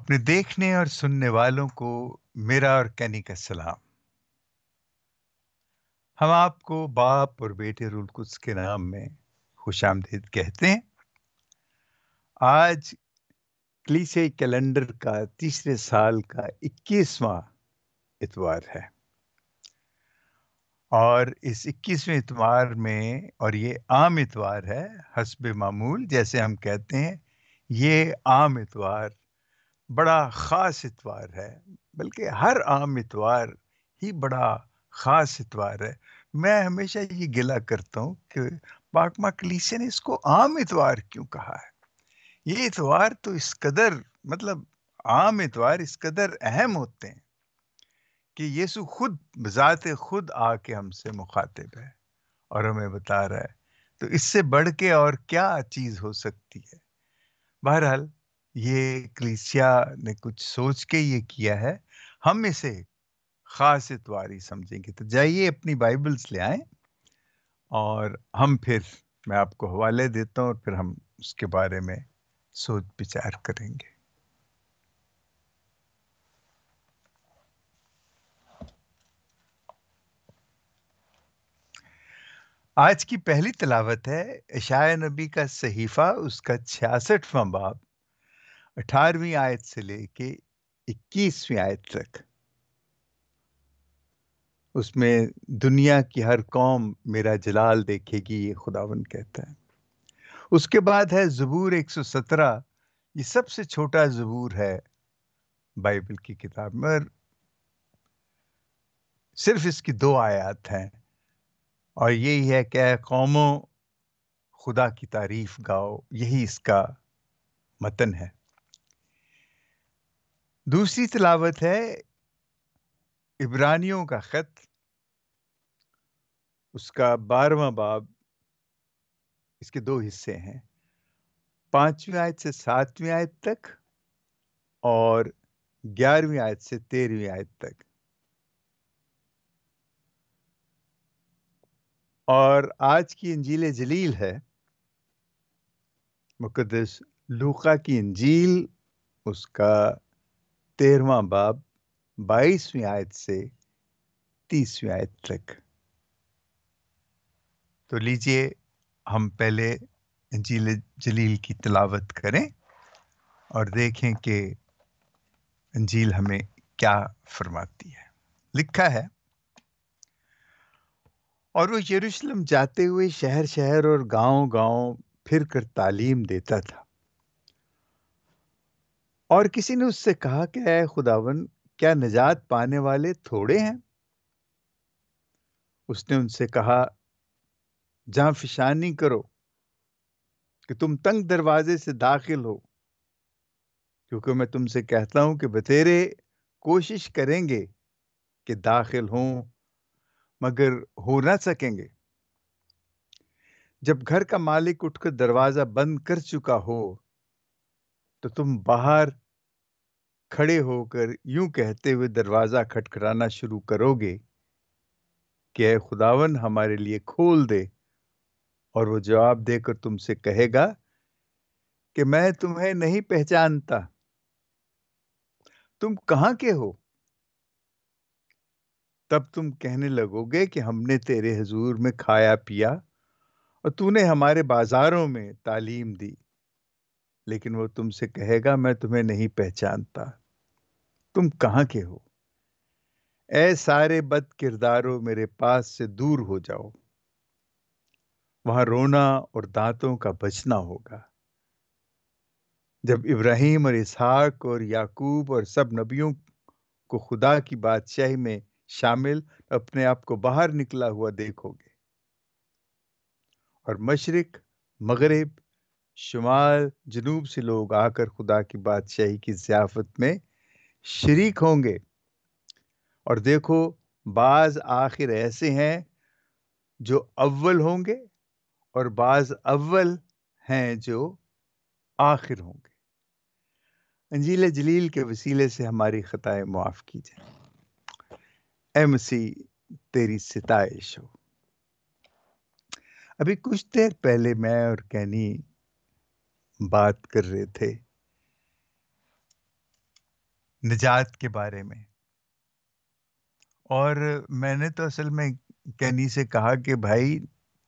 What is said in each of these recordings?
اپنے دیکھنے اور سننے والوں کو میرا اور کینی کا سلام۔ ہم آپ کو باپ اور بیٹے روح القدس کے نام میں خوش آمدید کہتے ہیں۔ آج کلیسیائی کیلنڈر کا تیسرے سال کا 21واں اتوار ہے، اور اس 21ویں اتوار میں، اور یہ عام اتوار ہے حسب معمول، جیسے ہم کہتے ہیں یہ عام اتوار بڑا خاص اتوار ہے، بلکہ ہر عام اتوار ہی بڑا خاص اتوار ہے۔ میں ہمیشہ یہ گلہ کرتا ہوں کہ پاکما کلیسیا نے اس کو عام اتوار کیوں کہا ہے۔ یہ اتوار تو اس قدر، مطلب عام اتوار اس قدر اہم ہوتے ہیں کہ یسوع خود بذات خود آ کے ہم سے مخاطب ہے اور ہمیں بتا رہا ہے، تو اس سے بڑھ کے اور کیا چیز ہو سکتی ہے۔ بہرحال یہ کلیسیا نے کچھ سوچ کے یہ کیا ہے، ہم اسے خاص اتواری سمجھیں گے۔ تو جائیے اپنی بائبلز لے آئیں، اور ہم پھر، میں آپ کو حوالے دیتا ہوں اور پھر ہم اس کے بارے میں سوچ بچار کریں گے۔ آج کی پہلی تلاوت ہے اشعیاء نبی کا صحیفہ، اس کا 66واں باب، 18ویں آیت سے لے کے 21ویں آیت تک۔ اس میں دنیا کی ہر قوم میرا جلال دیکھے گی، یہ خداوند کہتا ہے۔ اس کے بعد ہے زبور 117، یہ سب سے چھوٹا زبور ہے بائبل کی کتاب میں، اور صرف اس کی 2 آیات ہیں، اور یہی ہے کہ اے قوموں خدا کی تعریف گاؤ، یہی اس کا متن ہے۔ دوسری تلاوت ہے عبرانیوں کا خط، اس کا 12واں باب، اس کے 2 حصے ہیں، 5ویں آیت سے 7ویں آیت تک اور 11ویں آیت سے 13ویں آیت تک۔ اور آج کی انجیل جلیل ہے مقدس لوقا کی انجیل، اس کا 13واں باب، 22ویں آیت سے 30ویں آیت تک۔ تو لیجئے ہم پہلے انجیل جلیل کی تلاوت کریں اور دیکھیں کہ انجیل ہمیں کیا فرماتی ہے۔ لکھا ہے، اور وہ یروشلم جاتے ہوئے شہر شہر اور گاؤں گاؤں پھر کر تعلیم دیتا تھا، اور کسی نے اس سے کہا کہ اے خداوند، کیا نجات پانے والے تھوڑے ہیں؟ اس نے ان سے کہا، جہاں فشانی کرو کہ تم تنگ دروازے سے داخل ہو، کیونکہ میں تم سے کہتا ہوں کہ بتیرے کوشش کریں گے کہ داخل ہوں، مگر ہو نہ سکیں گے۔ جب گھر کا مالک اٹھ کر دروازہ بند کر چکا ہو تو تم باہر کھڑے ہو کر یوں کہتے ہوئے دروازہ کھٹکھٹانا شروع کرو گے کہ اے خداوند، ہمارے لیے کھول دے، اور وہ جواب دے کر تم سے کہے گا کہ میں تمہیں نہیں پہچانتا، تم کہاں کے ہو؟ تب تم کہنے لگو گے کہ ہم نے تیرے حضور میں کھایا پیا اور تو نے ہمارے بازاروں میں تعلیم دی۔ لیکن وہ تم سے کہے گا، میں تمہیں نہیں پہچانتا، تم کہاں کے ہو؟ اے سارے بد کرداروں، میرے پاس سے دور ہو جاؤ، وہاں رونا اور دانتوں کا بچنا ہوگا۔ جب ابراہیم اور اسحاق اور یعقوب اور سب نبیوں کو خدا کی بادشاہی میں شامل اپنے آپ کو باہر نکلا ہوا دیکھو گے، اور مشرق، مغرب، شمال، جنوب سے لوگ آ کر خدا کی بادشاہی کی ضیافت میں شریک ہوں گے۔ اور دیکھو، بعض آخر ایسے ہیں جو اول ہوں گے، اور بعض اول ہیں جو آخر ہوں گے۔ انجیل جلیل کے وسیلے سے ہماری خطائیں معاف کی جائیں۔ اے مسیح، تیری ستائش ہو۔ ابھی کچھ دیر پہلے میں اور کینی بات کر رہے تھے نجات کے بارے میں. اور میں نے تو اصل میں کینی سے کہا کہ بھائی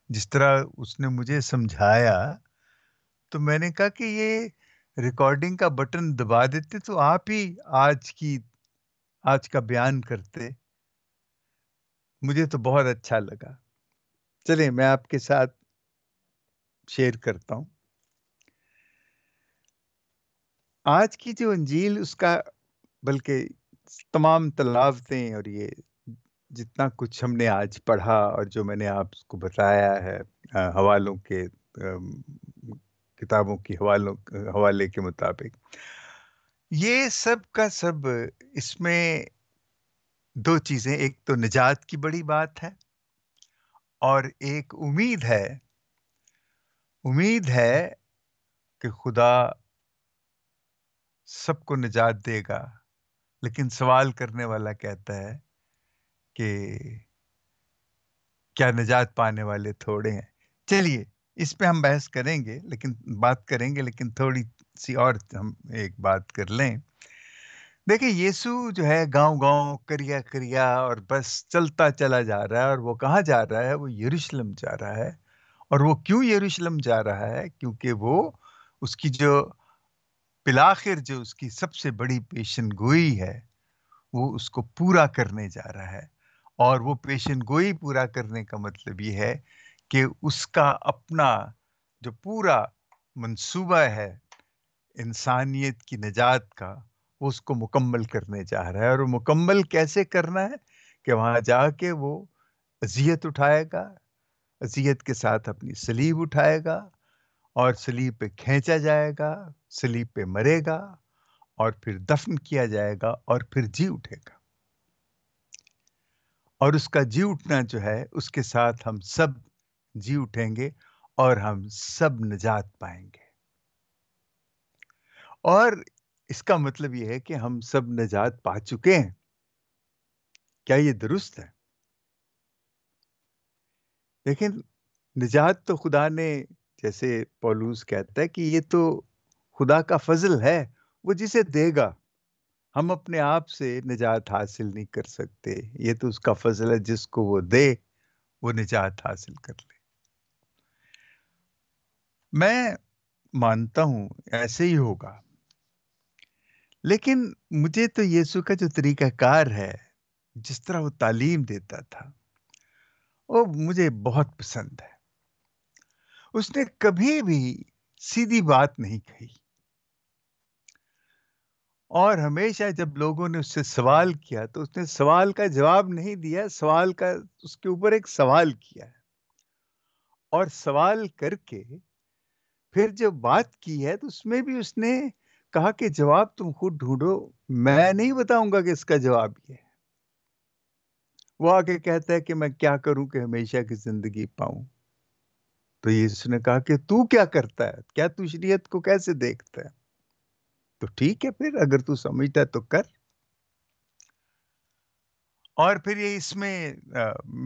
جس طرح اس نے مجھے سمجھایا، تو میں نے کہا کہ یہ ریکارڈنگ کا بٹن دبا دیتے تو آپ ہی آج کا بیان کرتے. مجھے تو بہت اچھا لگا. چلیں میں آپ کے ساتھ شیئر کرتا ہوں. آج کی جو انجیل، اس کا بلکہ تمام تلاوتیں اور یہ جتنا کچھ ہم نے آج پڑھا اور جو میں نے آپ کو بتایا ہے حوالوں کے کتابوں کی حوالے کے مطابق، یہ سب کا سب اس میں دو چیزیں، ایک تو نجات کی بڑی بات ہے اور ایک امید ہے کہ خدا سب کو نجات دے گا. لیکن سوال کرنے والا کہتا ہے کہ کیا نجات پانے والے تھوڑے ہیں؟ چلیے اس پہ ہم بحث کریں گے، لیکن تھوڑی سی اور ہم ایک بات کر لیں. دیکھیں یسو جو ہے گاؤں گاؤں کریا کریا اور بس چلتا چلا جا رہا ہے. اور وہ کہاں جا رہا ہے؟ وہ یروشلم جا رہا ہے. اور وہ کیوں یروشلم جا رہا ہے؟ کیونکہ وہ اس کی جو بالآخر جو اس کی سب سے بڑی پیشن گوئی ہے، وہ اس کو پورا کرنے جا رہا ہے. اور وہ پیشن گوئی پورا کرنے کا مطلب یہ ہے کہ اس کا اپنا جو پورا منصوبہ ہے انسانیت کی نجات کا، وہ اس کو مکمل کرنے جا رہا ہے. اور وہ مکمل کیسے کرنا ہے؟ کہ وہاں جا کے وہ اذیت اٹھائے گا، اذیت کے ساتھ اپنی صلیب اٹھائے گا اور صلیب پہ کھینچا جائے گا، صلیب پہ مرے گا اور پھر دفن کیا جائے گا اور پھر جی اٹھے گا. اور اس کا جی اٹھنا جو ہے، اس کے ساتھ ہم سب جی اٹھیں گے اور ہم سب نجات پائیں گے. اور اس کا مطلب یہ ہے کہ ہم سب نجات پا چکے ہیں. کیا یہ درست ہے؟ لیکن نجات تو خدا نے، جیسے پولوس کہتا ہے کہ یہ تو خدا کا فضل ہے، وہ جسے دے گا. ہم اپنے آپ سے نجات حاصل نہیں کر سکتے، یہ تو اس کا فضل ہے. جس کو وہ دے وہ نجات حاصل کر لے. میں مانتا ہوں ایسے ہی ہوگا، لیکن مجھے تو یسوع کا جو طریقہ کار ہے، جس طرح وہ تعلیم دیتا تھا، وہ مجھے بہت پسند ہے. اس نے کبھی بھی سیدھی بات نہیں کہی. اور ہمیشہ جب لوگوں نے اس سے سوال کیا تو اس نے سوال کا جواب نہیں دیا، اس کے اوپر ایک سوال کیا ہے. اور سوال کر کے پھر جو بات کی ہے تو اس میں بھی اس نے کہا کہ جواب تم خود ڈھونڈو، میں نہیں بتاؤں گا کہ اس کا جواب یہ ہے. وہ آگے کہتا ہے کہ میں کیا کروں کہ ہمیشہ کی زندگی پاؤں. تو یسوع نے کہا کہ تو کیا کرتا ہے؟ کیا تو شریعت کو کیسے دیکھتا ہے؟ تو ٹھیک ہے، پھر اگر تو سمجھتا ہے تو کر. اور پھر یہ اس میں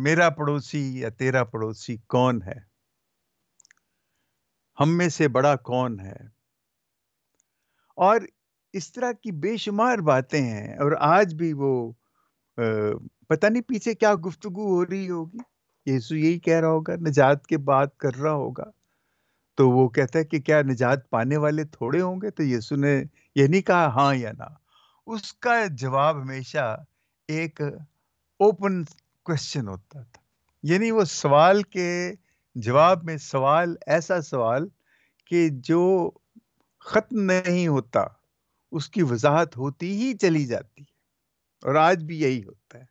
میرا پڑوسی یا تیرا پڑوسی کون ہے؟ ہم میں سے بڑا کون ہے؟ اور اس طرح کی بے شمار باتیں ہیں. اور آج بھی وہ پتہ نہیں پیچھے کیا گفتگو ہو رہی ہوگی. یسوع یہی کہہ رہا ہوگا، نجات کے بات کر رہا ہوگا. تو وہ کہتا ہے کہ کیا نجات پانے والے تھوڑے ہوں گے؟ تو یسوع نے یہ نہیں کہا ہاں یا نہ. اس کا جواب ہمیشہ ایک اوپن کوشچن ہوتا تھا. یعنی وہ سوال کے جواب میں سوال، ایسا سوال کہ جو ختم نہیں ہوتا، اس کی وضاحت ہوتی ہی چلی جاتی ہے. اور آج بھی یہی ہوتا ہے.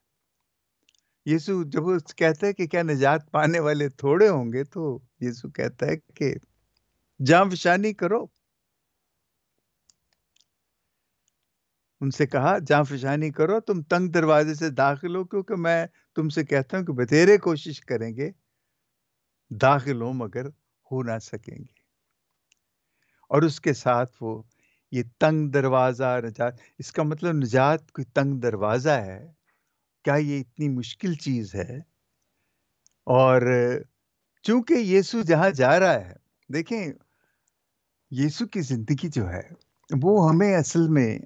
یسوع جب وہ کہتا ہے کہ کیا نجات پانے والے تھوڑے ہوں گے، تو یسوع کہتا ہے کہ جاں فشانی کرو. ان سے کہا جاں فشانی کرو، تم تنگ دروازے سے داخل ہو، کیونکہ میں تم سے کہتا ہوں کہ بتھیرے کوشش کریں گے داخل ہو مگر ہو نہ سکیں گے. اور اس کے ساتھ وہ یہ تنگ دروازہ نجات، اس کا مطلب نجات کوئی تنگ دروازہ ہے؟ کیا یہ اتنی مشکل چیز ہے؟ اور چونکہ یسوع جہاں جا رہا ہے، دیکھیں یسوع کی زندگی جو ہے وہ ہمیں اصل میں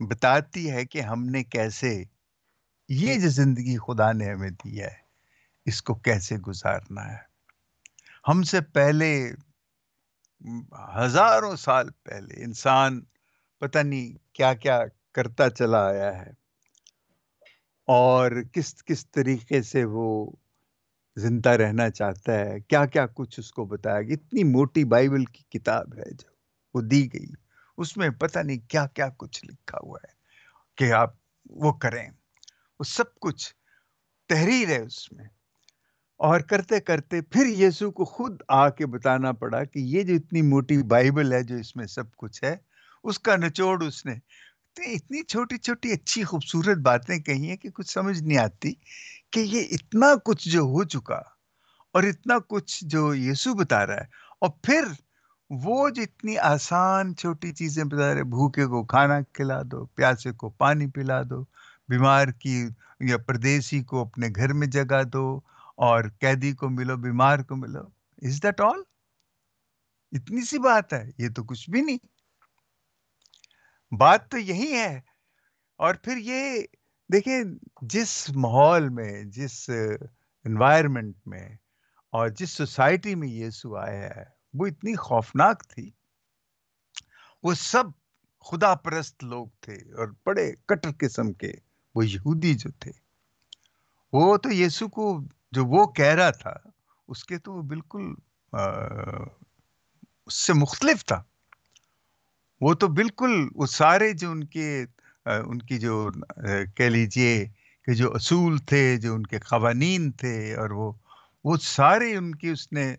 بتاتی ہے کہ ہم نے کیسے یہ جو زندگی خدا نے ہمیں دی ہے اس کو کیسے گزارنا ہے. ہم سے پہلے ہزاروں سال پہلے انسان پتہ نہیں کیا کیا کرتا چلا آیا ہے، اور کس کس طریقے سے وہ زندہ رہنا چاہتا ہے، کیا کیا کچھ اس کو بتایا گیا. اتنی موٹی بائبل کی کتاب ہے جو وہ دی گئی، اس میں پتہ نہیں کیا کیا کچھ لکھا ہوا ہے کہ آپ وہ کریں. وہ سب کچھ تحریر ہے اس میں. اور کرتے کرتے پھر یسوع کو خود آ کے بتانا پڑا کہ یہ جو اتنی موٹی بائبل ہے جو اس میں سب کچھ ہے، اس کا نچوڑ اس نے اتنی چھوٹی چھوٹی اچھی خوبصورت باتیں کہی ہیں کہ کچھ سمجھ نہیں آتی کہ یہ اتنا کچھ جو ہو چکا اور اتنا کچھ جو یسوع بتا رہا ہے. اور پھر وہ جو اتنی آسان چھوٹی چیزیں بتا رہے، بھوکے کو کھانا کھلا دو، پیاسے کو پانی پلا دو، بیمار کی یا پردیسی کو اپنے گھر میں جگہ دو، اور قیدی کو ملو، بیمار کو ملو. Is that all? اتنی سی بات ہے؟ یہ تو کچھ بھی نہیں. بات تو یہی ہے. اور پھر یہ دیکھیں، جس ماحول میں، جس انوائرمنٹ میں اور جس سوسائٹی میں یسوع آیا ہے وہ اتنی خوفناک تھی. وہ سب خدا پرست لوگ تھے اور بڑے کٹر قسم کے وہ یہودی جو تھے. وہ تو یسوع کو جو وہ کہہ رہا تھا اس کے تو وہ بالکل اس سے مختلف تھا. وہ تو بالکل وہ سارے جو ان کی جو کہہ لیجئے کہ جو اصول تھے، جو ان کے قوانین تھے، اور وہ سارے ان کی اس نے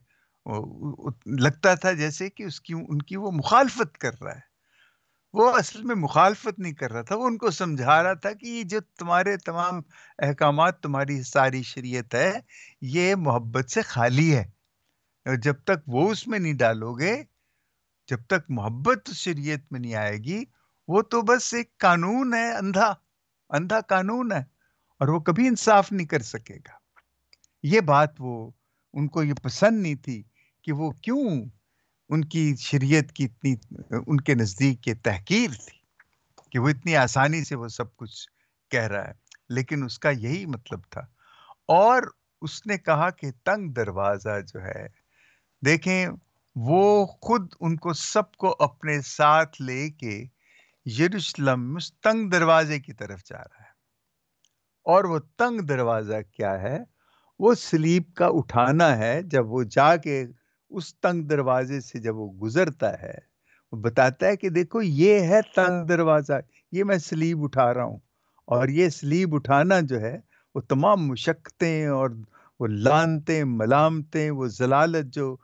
لگتا تھا جیسے کہ ان کی وہ مخالفت کر رہا ہے. وہ اصل میں مخالفت نہیں کر رہا تھا، وہ ان کو سمجھا رہا تھا کہ یہ جو تمہارے تمام احکامات، تمہاری ساری شریعت ہے، یہ محبت سے خالی ہے. اور جب تک وہ اس میں نہیں ڈالو گے، جب تک محبت شریعت میں نہیں آئے گی، وہ تو بس ایک قانون ہے، اندھا قانون ہے، اور وہ کبھی انصاف نہیں کر سکے گا. یہ بات ان کو یہ پسند نہیں تھی کہ وہ کیوں ان کی شریعت کی اتنی ان کے نزدیک یہ تحقیر تھی کہ وہ اتنی آسانی سے وہ سب کچھ کہہ رہا ہے. لیکن اس کا یہی مطلب تھا. اور اس نے کہا کہ تنگ دروازہ جو ہے، دیکھیں وہ خود ان کو سب کو اپنے ساتھ لے کے یروشلم اس تنگ دروازے کی طرف جا رہا ہے. اور وہ تنگ دروازہ کیا ہے؟ وہ صلیب کا اٹھانا ہے. جب وہ جا کے اس تنگ دروازے سے جب وہ گزرتا ہے، وہ بتاتا ہے کہ دیکھو یہ ہے تنگ دروازہ، یہ میں صلیب اٹھا رہا ہوں. اور یہ صلیب اٹھانا جو ہے وہ تمام مشقتیں اور وہ لعنتیں، ملامتیں، وہ ضلالت جو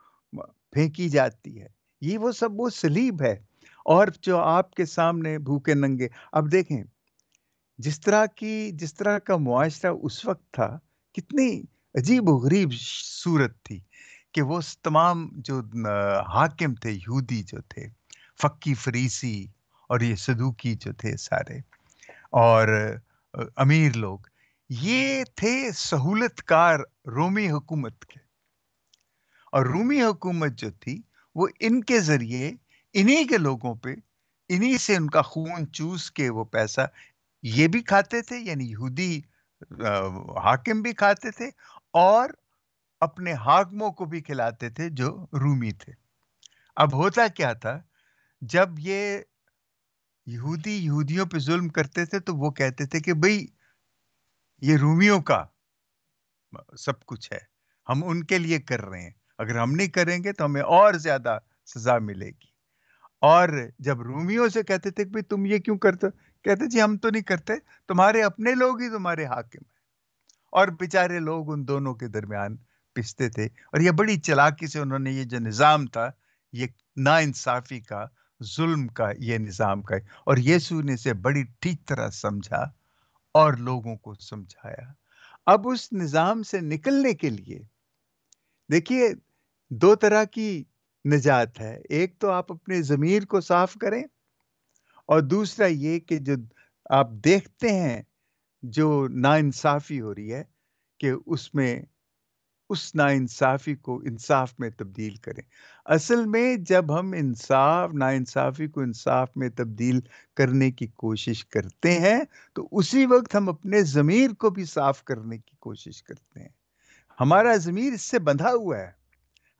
پھینکی جاتی ہے، یہ وہ سب وہ صلیب ہے. اور جو آپ کے سامنے بھوکے ننگے، اب دیکھیں جس طرح کا معاشرہ اس وقت تھا، کتنی عجیب و غریب صورت تھی کہ وہ تمام جو حاکم تھے، یہودی جو تھے، فقی فریسی اور یہ صدوقی جو تھے سارے، اور امیر لوگ، یہ تھے سہولت کار رومی حکومت کے. اور رومی حکومت جو تھی وہ ان کے ذریعے انہی کے لوگوں پہ، انہی سے ان کا خون چوس کے وہ پیسہ یہ بھی کھاتے تھے، یعنی یہودی حاکم بھی کھاتے تھے، اور اپنے حاکموں کو بھی کھلاتے تھے جو رومی تھے. اب ہوتا کیا تھا، جب یہ یہودی یہودیوں پہ ظلم کرتے تھے تو وہ کہتے تھے کہ بھئی یہ رومیوں کا سب کچھ ہے، ہم ان کے لیے کر رہے ہیں، اگر ہم نہیں کریں گے تو ہمیں اور زیادہ سزا ملے گی. اور جب رومیوں سے کہتے تھے کہ بھئی تم یہ کیوں کرتے ہو، کہتے جی ہم تو نہیں کرتے، تمہارے اپنے لوگ ہی تمہارے حاکم ہیں. اور بیچارے لوگ ان دونوں کے درمیان پستے تھے. اور یہ بڑی چلاکی سے انہوں نے یہ جو نظام تھا، یہ نا انصافی کا، ظلم کا یہ نظام کا، اور یسوع نے اسے بڑی ٹھیک طرح سمجھا اور لوگوں کو سمجھایا. اب اس نظام سے نکلنے کے لیے دیکھیے دو طرح کی نجات ہے. ایک تو آپ اپنے ضمیر کو صاف کریں، اور دوسرا یہ کہ جو آپ دیکھتے ہیں جو ناانصافی ہو رہی ہے کہ اس میں اس ناانصافی کو انصاف میں تبدیل کریں۔ اصل میں جب ہم ناانصافی کو انصاف میں تبدیل کرنے کی کوشش کرتے ہیں تو اسی وقت ہم اپنے ضمیر کو بھی صاف کرنے کی کوشش کرتے ہیں۔ ہمارا ضمیر اس سے بندھا ہوا ہے،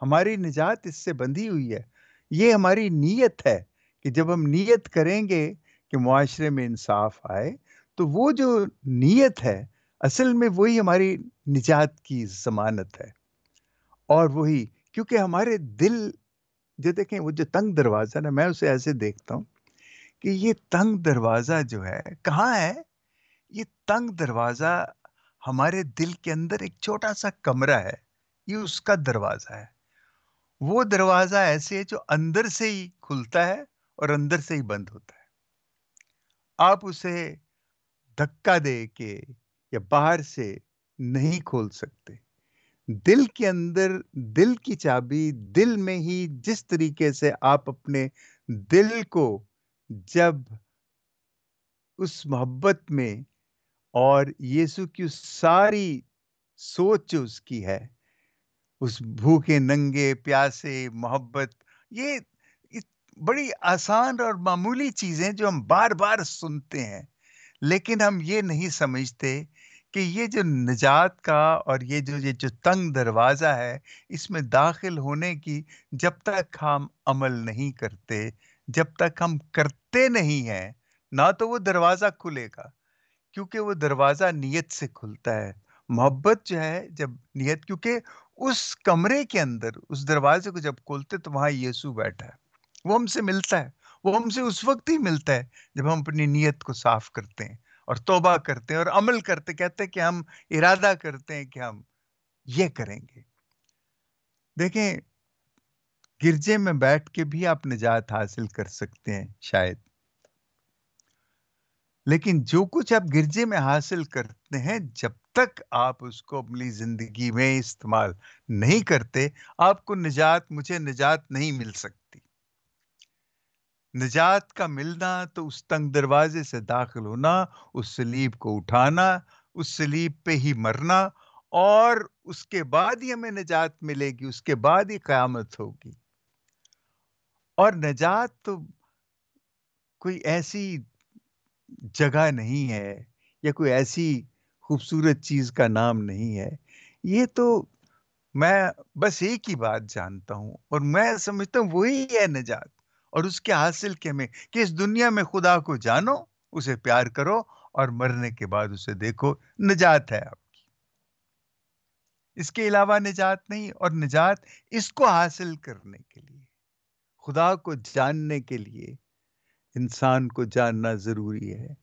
ہماری نجات اس سے بندھی ہوئی ہے۔ یہ ہماری نیت ہے کہ جب ہم نیت کریں گے کہ معاشرے میں انصاف آئے تو وہ جو نیت ہے اصل میں وہی ہماری نجات کی ضمانت ہے۔ اور وہی کیونکہ ہمارے دل جو دیکھیں وہ جو تنگ دروازہ نا، میں اسے ایسے دیکھتا ہوں کہ یہ تنگ دروازہ جو ہے کہاں ہے؟ یہ تنگ دروازہ ہمارے دل کے اندر ایک چھوٹا سا کمرہ ہے، یہ اس کا دروازہ ہے۔ وہ دروازہ ایسے ہے جو اندر سے ہی کھلتا ہے اور اندر سے ہی بند ہوتا ہے۔ آپ اسے دھکا دے کے یا باہر سے نہیں کھول سکتے۔ دل کے اندر دل کی چابی دل میں ہی، جس طریقے سے آپ اپنے دل کو جب اس محبت میں اور یسوع کی اس ساری سوچ جو اس کی ہے، اس بھوکے ننگے پیاسے محبت، یہ بڑی آسان اور معمولی چیزیں جو ہم بار بار سنتے ہیں، لیکن ہم یہ نہیں سمجھتے کہ یہ جو نجات کا اور یہ جو تنگ دروازہ ہے، اس میں داخل ہونے کی جب تک ہم عمل نہیں کرتے، جب تک ہم کرتے نہیں ہیں، نہ تو وہ دروازہ کھلے گا، کیونکہ وہ دروازہ نیت سے کھلتا ہے۔ محبت جو ہے جب نیت، کیونکہ اس کمرے کے اندر اس دروازے کو جب کھولتے تو وہاں یسوع بیٹھا ہے، وہ ہم سے ملتا ہے، وہ ہم سے اس وقت ہی ملتا ہے جب ہم اپنی نیت کو صاف کرتے ہیں اور توبہ کرتے ہیں اور عمل کرتے، کہتے ہیں کہ ہم ارادہ کرتے ہیں کہ ہم یہ کریں گے۔ دیکھیں، گرجے میں بیٹھ کے بھی آپ نجات حاصل کر سکتے ہیں شاید، لیکن جو کچھ آپ گرجے میں حاصل کرتے ہیں جب تک آپ اس کو اپنی زندگی میں استعمال نہیں کرتے، آپ کو مجھے نجات نہیں مل سکتی۔ نجات کا ملنا تو اس تنگ دروازے سے داخل ہونا، اس صلیب کو اٹھانا، اس صلیب پہ ہی مرنا، اور اس کے بعد ہی ہمیں نجات ملے گی، اس کے بعد ہی قیامت ہوگی۔ اور نجات تو کوئی ایسی جگہ نہیں ہے یا کوئی ایسی خوبصورت چیز کا نام نہیں ہے۔ یہ تو میں بس ایک ہی بات جانتا ہوں اور میں سمجھتا ہوں وہی ہے نجات، اور اس کے حاصل کے میں کہ اس دنیا میں خدا کو جانو، اسے پیار کرو، اور مرنے کے بعد اسے دیکھو، نجات ہے آپ کی۔ اس کے علاوہ نجات نہیں، اور نجات اس کو حاصل کرنے کے لیے، خدا کو جاننے کے لیے انسان کو جاننا ضروری ہے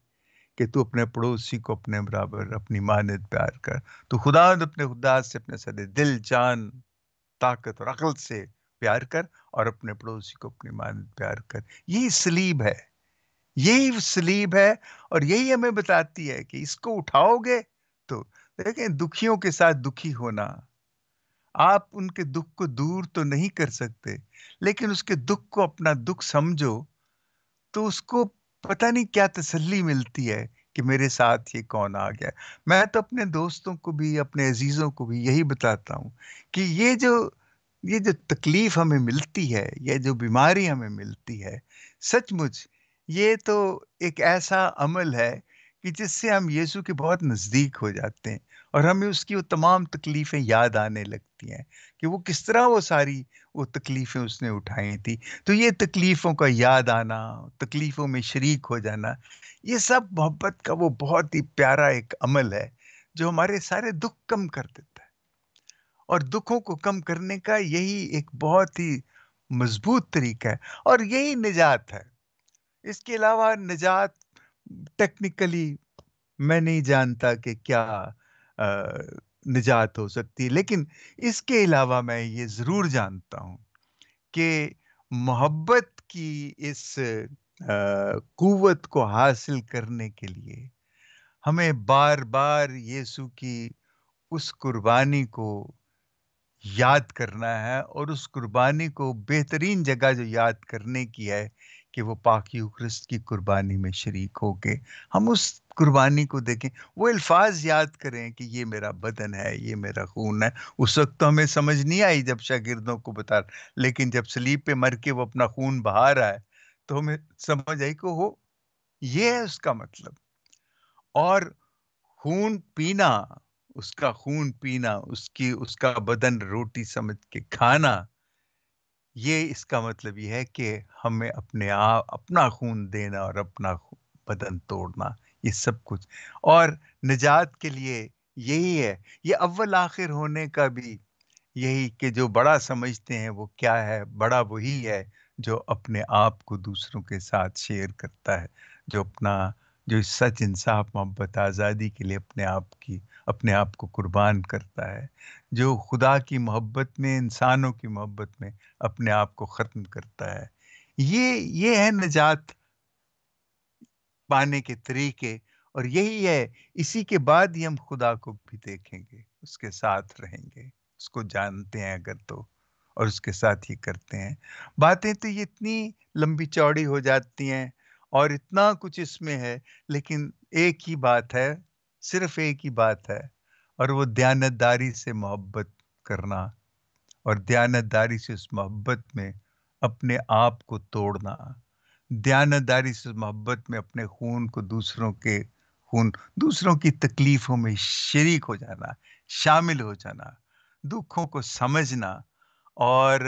کہ تو اپنے پڑوسی کو اپنے برابر اپنی مانند پیار کر، تو اپنے خدا سے اپنے سارے دل، جان، طاقت اور عقل سے پیار کر، اور اپنے پڑوسی کو اپنی مانند پیار کر۔ یہی صلیب ہے، یہی صلیب ہے، اور یہی ہمیں بتاتی ہے کہ اس کو اٹھاؤ گے تو دیکھیں، دکھیوں کے ساتھ دکھی ہونا، آپ ان کے دکھ کو دور تو نہیں کر سکتے، لیکن اس کے دکھ کو اپنا دکھ سمجھو تو اس کو پتہ نہیں کیا تسلی ملتی ہے کہ میرے ساتھ یہ کون آ گیا۔ میں تو اپنے دوستوں کو بھی، اپنے عزیزوں کو بھی یہی بتاتا ہوں کہ یہ جو تکلیف ہمیں ملتی ہے، یہ جو بیماری ہمیں ملتی ہے، سچ مچ یہ تو ایک ایسا عمل ہے کہ جس سے ہم یسوع کے بہت نزدیک ہو جاتے ہیں، اور ہمیں اس کی وہ تمام تکلیفیں یاد آنے لگتی ہیں کہ وہ کس طرح وہ تکلیفیں اس نے اٹھائی تھی۔ تو یہ تکلیفوں کا یاد آنا، تکلیفوں میں شریک ہو جانا، یہ سب محبت کا وہ بہت ہی پیارا ایک عمل ہے جو ہمارے سارے دکھ کم کر دیتا ہے، اور دکھوں کو کم کرنے کا یہی ایک بہت ہی مضبوط طریقہ ہے، اور یہی نجات ہے۔ اس کے علاوہ نجات ٹیکنیکلی میں نہیں جانتا کہ کیا آ، نجات ہو سکتی، لیکن اس کے علاوہ میں یہ ضرور جانتا ہوں کہ محبت کی اس قوت کو حاصل کرنے کے لیے ہمیں بار بار یسوع کی اس قربانی کو یاد کرنا ہے، اور اس قربانی کو بہترین جگہ جو یاد کرنے کی ہے کہ وہ پاک یوکرست کی قربانی میں شریک ہو کے ہم اس قربانی کو دیکھیں، وہ الفاظ یاد کریں کہ یہ میرا بدن ہے، یہ میرا خون ہے۔ اس وقت تو ہمیں سمجھ نہیں آئی جب شاگردوں کو بتا، لیکن جب صلیب پہ مر کے وہ اپنا خون بہا رہا ہے تو ہمیں سمجھ آئی کہ وہ یہ ہے اس کا مطلب۔ اور خون پینا، اس کا خون پینا، اس کا بدن روٹی سمجھ کے کھانا، یہ اس کا مطلب یہ ہے کہ ہمیں اپنے آپ اپنا خون دینا اور اپنا بدن توڑنا، یہ سب کچھ۔ اور نجات کے لیے یہی ہے، یہ اول آخر ہونے کا بھی یہی کہ جو بڑا سمجھتے ہیں وہ کیا ہے؟ بڑا وہی ہے جو اپنے آپ کو دوسروں کے ساتھ شیئر کرتا ہے، جو سچ، انصاف، محبت، آزادی کے لیے اپنے آپ کو قربان کرتا ہے، جو خدا کی محبت میں، انسانوں کی محبت میں اپنے آپ کو ختم کرتا ہے۔ یہ ہے نجات پانے کے طریقے، اور یہی ہے، اسی کے بعد ہی ہم خدا کو بھی دیکھیں گے، اس کے ساتھ رہیں گے، اس کو جانتے ہیں اگر تو، اور اس کے ساتھ ہی کرتے ہیں۔ باتیں تو یہ اتنی لمبی چوڑی ہو جاتی ہیں اور اتنا کچھ اس میں ہے، لیکن ایک ہی بات ہے، صرف ایک ہی بات ہے، اور وہ دیانتداری سے محبت کرنا، اور دیانتداری سے اس محبت میں اپنے آپ کو توڑنا، دیانتداری سے محبت میں اپنے خون کو دوسروں کی تکلیفوں میں شریک ہو جانا، شامل ہو جانا، دکھوں کو سمجھنا، اور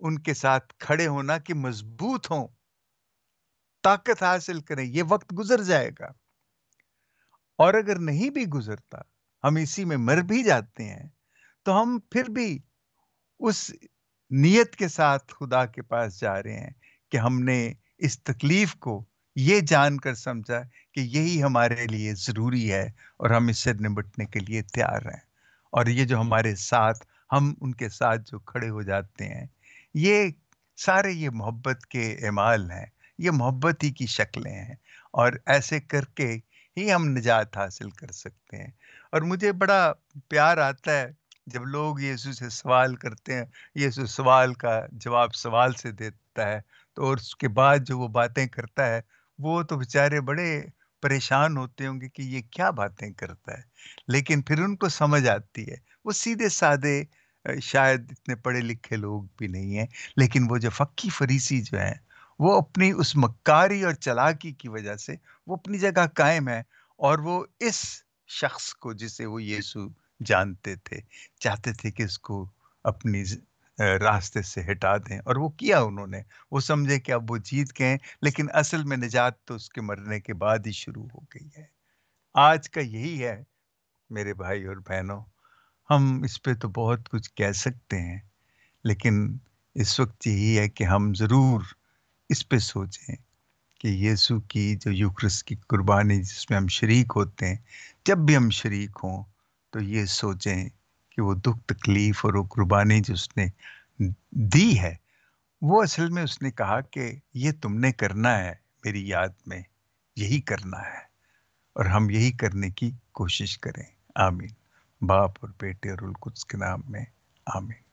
ان کے ساتھ کھڑے ہونا کہ مضبوط ہوں، طاقت حاصل کریں۔ یہ وقت گزر جائے گا، اور اگر نہیں بھی گزرتا، ہم اسی میں مر بھی جاتے ہیں، تو ہم پھر بھی اس نیت کے ساتھ خدا کے پاس جا رہے ہیں کہ ہم نے اس تکلیف کو یہ جان کر سمجھا کہ یہی ہمارے لیے ضروری ہے، اور ہم اس سے نمٹنے کے لیے تیار ہیں۔ اور یہ جو ہمارے ساتھ، ہم ان کے ساتھ جو کھڑے ہو جاتے ہیں، یہ سارے یہ محبت کے اعمال ہیں، یہ محبت ہی کی شکلیں ہیں، اور ایسے کر کے ہی ہم نجات حاصل کر سکتے ہیں۔ اور مجھے بڑا پیار آتا ہے جب لوگ یسوع سے سوال کرتے ہیں، یسوع سوال کا جواب سوال سے دیتا ہے، تو اور اس کے بعد جو وہ باتیں کرتا ہے، وہ تو بیچارے بڑے پریشان ہوتے ہوں گے کہ یہ کیا باتیں کرتا ہے، لیکن پھر ان کو سمجھ آتی ہے۔ وہ سیدھے سادے، شاید اتنے پڑھے لکھے لوگ بھی نہیں ہیں، لیکن وہ جو فقی فریسی جو ہیں، وہ اپنی اس مکاری اور چلاکی کی وجہ سے وہ اپنی جگہ قائم ہے، اور وہ اس شخص کو، جسے وہ یسوع جانتے تھے، چاہتے تھے کہ اس کو اپنی راستے سے ہٹا دیں، اور وہ کیا انہوں نے۔ وہ سمجھے کہ اب وہ جیت گئے ہیں، لیکن اصل میں نجات تو اس کے مرنے کے بعد ہی شروع ہو گئی ہے۔ آج کا یہی ہے میرے بھائی اور بہنوں، ہم اس پہ تو بہت کچھ کہہ سکتے ہیں، لیکن اس وقت یہی ہے کہ ہم ضرور اس پہ سوچیں کہ یسوع کی جو یوکرس کی قربانی جس میں ہم شریک ہوتے ہیں، جب بھی ہم شریک ہوں تو یہ سوچیں کہ وہ دکھ تکلیف اور وہ قربانی جو اس نے دی ہے، وہ اصل میں اس نے کہا کہ یہ تم نے کرنا ہے میری یاد میں، یہی کرنا ہے، اور ہم یہی کرنے کی کوشش کریں۔ آمین۔ باپ اور بیٹے اور روح القدس کے نام میں، آمین۔